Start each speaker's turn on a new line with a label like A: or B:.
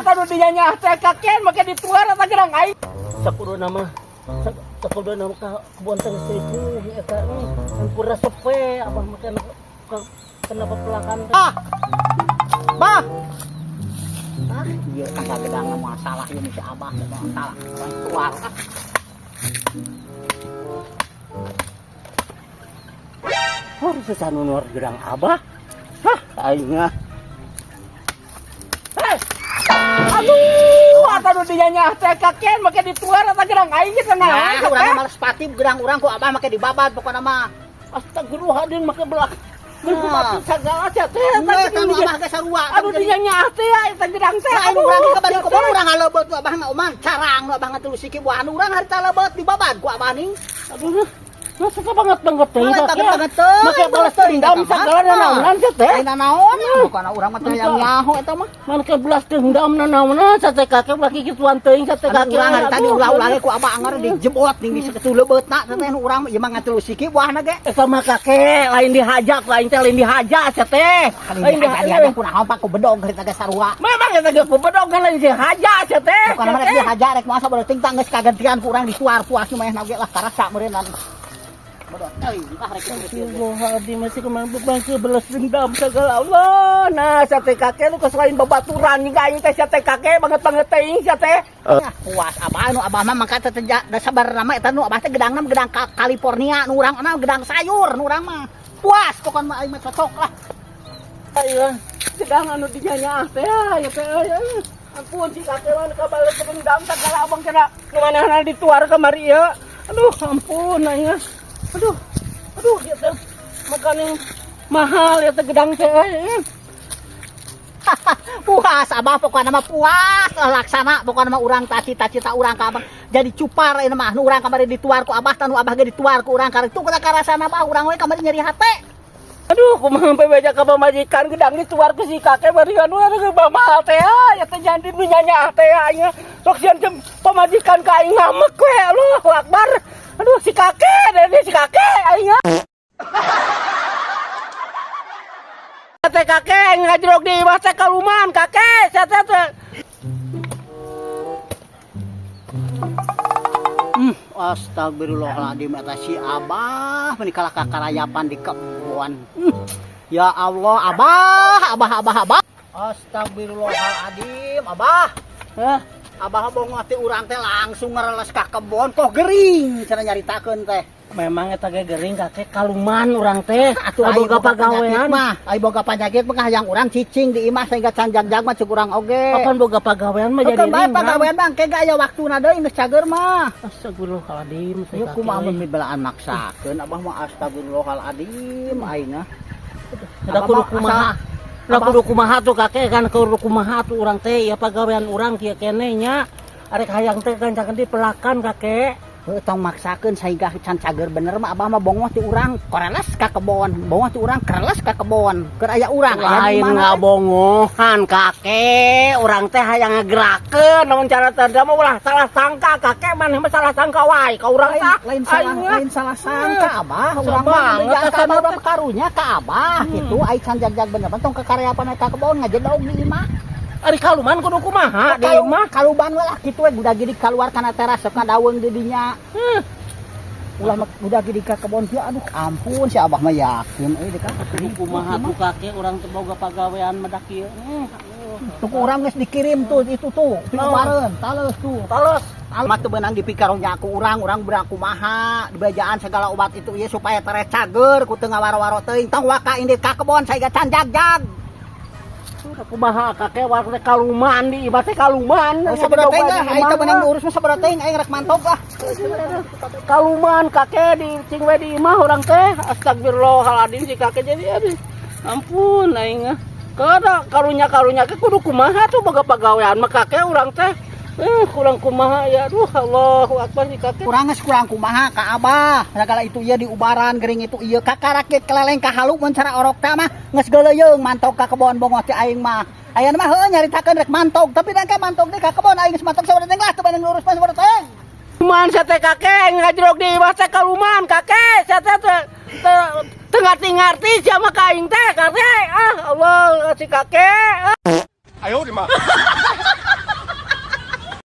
A: atau dia nyah teh kakek make dituar eta gerang aing. Sakudu nama kebon teh itu eta hampura sepe abah make kenapa pelakan teh.
B: Bah. Iya kagak gedang masalah ini si abah masalah tuar.
A: Harus bisa nunur gerang abah. Hah, aingnya. Aduh, atau dia nyah teh kakek make dituar eta gerang aing kita
B: Nah, urang males pati gerang urang ku abah make dibabad pokona mah.
A: Astagfirullahaladzim make belak. Mati sagala teh teh.
B: Anu abah ge sarua.
A: Aduh dia nyah teh eta gerang teh.
B: Aing urang ke bari kebon urang halebet abah ngauman carang abah ngatuluh siki buahan urang harita lebet dibabad ku abah ning.
A: Aduh. Masa banget teh.
B: Banget
A: make balas dendam sagala nanaonan teh.
B: Aing nanaon bukan urang mah teh yang nyaho eta mah.
A: Man ke belas dendam nanaonan sate kakek lagi kituan teuing sate kakek
B: urang harita diulah-ulah ku abah anger dijebot ning di sakitu lebeutna teh urang ieu mah ngatuluh siki buahna ge.
A: Eta mah kakek lain dihajak lain teh lain dihajak teh.
B: Lain dihajak kunaon Pak ku bedog harita ge sarua.
A: Memang eta ge ku bedog lain dihajak teh.
B: Bukan mah dihajak rek masa bereuting tang geus kagantian ku urang dituar puas mah ge lah karasa meureun.
A: Astagfirullahaladzim masih kemana beban ke belas dendam segala Allah. Nah sate kakek lu keselain babaturan nih aing teh sate kakek banget teuing sate.
B: Puas abah abah mah mangka teh da sabar nama eta nu abah teh gedangna gedang California nu urang gedang sayur nu urang mah. Puas pokon mah aing mah cocok lah.
A: Ayo gedang anu dinyanya teh ya teh. Ampun si kakek mah kabales dendam segala abang kena kemana dituar kamari ya. Aduh ampun aing. Aduh, ya teh makanan mahal ya teh gedang teh.
B: Puas abah pokokna mah puas laksana pokokna mah urang cita-cita urang ka abah jadi cupar ieu mah nu urang kamari dituar ku abah tanu abah ge dituar ku urang karek tu kita karasana mah urang we kamari nyeri hate.
A: Aduh, kumaha sampai beja ka pamajikan gedang dituar ku si kakek bari anu mahal teh ya teh janji nu nyanya teh aya. Sok sian pamajikan ka aing ngamek we Allahu Akbar. Aduh si kakek aing. Teh kakek ngajrog di imah teh kaluman kakek saya teh.
B: Astagfirullahaladzim eta si abah menikah kakarayapan di kebon. Ya Allah abah. Astagfirullahaladzim abah.
A: Hah?
B: Abah bongo teh urang teh langsung ngereles ka kebon kok gering cara nyaritakeun teh.
A: Memang eta ge gering kakek kaluman urang teh atuh boga pagawean
B: mah ai boga panyakit mah hayang urang cicing di imah sehingga canjag-jag mah ceuk urang oge.
A: Kapan boga pagawean mah jadi ringan.
B: Pagawean bang kega aya waktuna deui geus cager mah.
A: Astagfirullahaladzim.
B: Ieu kumaha mun belaan maksakeun abah mah astagfirullahaladzim aing ah.
A: Da kudu kumaha tuh kakek kan kudu kumaha tuh urang teh ya pagawean urang kieu keneh nya. Arek hayang teh gancakeun di pelakan kakek.
B: Tong maksakeun sehingga can cager bener mah abah mah bongoh ti urang koreles ka kebon bongoh ti urang kereles ka kebon keur aya urang
A: lain ngabongohan kakek urang teh hayang ngagerakeun namun cara tanda mah ulah salah sangka kakek maneh mah salah sangka wae ka urang teh
B: lain salah sangka abah urang mah jangan karunya ka abah kitu ai can jag-jag bener tong kakaryapan ka kebon ngajedog di imah.
A: Ari kaluman kudu kumaha di imah
B: kaluban we lah kitu we budak gidi kaluar kana teras sok ngadaweung di dinya. Ulah budak gidi ka kebon teh aduh ampun si abah mah yakin euy deka
A: kumaha tuh kakek urang teh boga pagawean mah kieu.
B: Tuh urang geus dikirim tuh itu tuh pinapareun tales tuh tales almat teu beunang dipikaronya aku urang beurang kumaha dibajaan segala obat itu ieu supaya teres cager ku teu ngawaro-waro teuing tong waka indit ka kebon saega can jag-jag.
A: Kumaha kakek warna kaluman di imah teh kaluman.
B: Sabaraha teh ai teh beunang diurus mah sabaraha teh aing rek mantog lah.
A: Kaluman kakek di cing we di imah urang teh. Astagfirullahaladzim si kakek jadi aduh. Ampun aing. Kada karunya ke kudu kumaha tuh boga pagawean mah kakek urang teh. Kurang kumaha ya aduh Allahu Akbar si kakek.
B: Urang geus kurang kumaha ka abah. Sagala itu ieu di ubaran gering itu ieu kakarakit keleleng ka halu mun cara orok teh mah geus geuleung mantog ka kebon bongoh teh aing mah. Aya mah heuh nyaritakeun rek mantog tapi dan ka mantog deui ka kebon aing geus mantog sabaraha teh teu beunang ngurus mah sabaraha teh.
A: Man sate kakek ngajrog di imah teh kaluman kakek sate teu ngarti sia mah ka aing teh kakek. Allah si kakek.
C: Ayo di mah.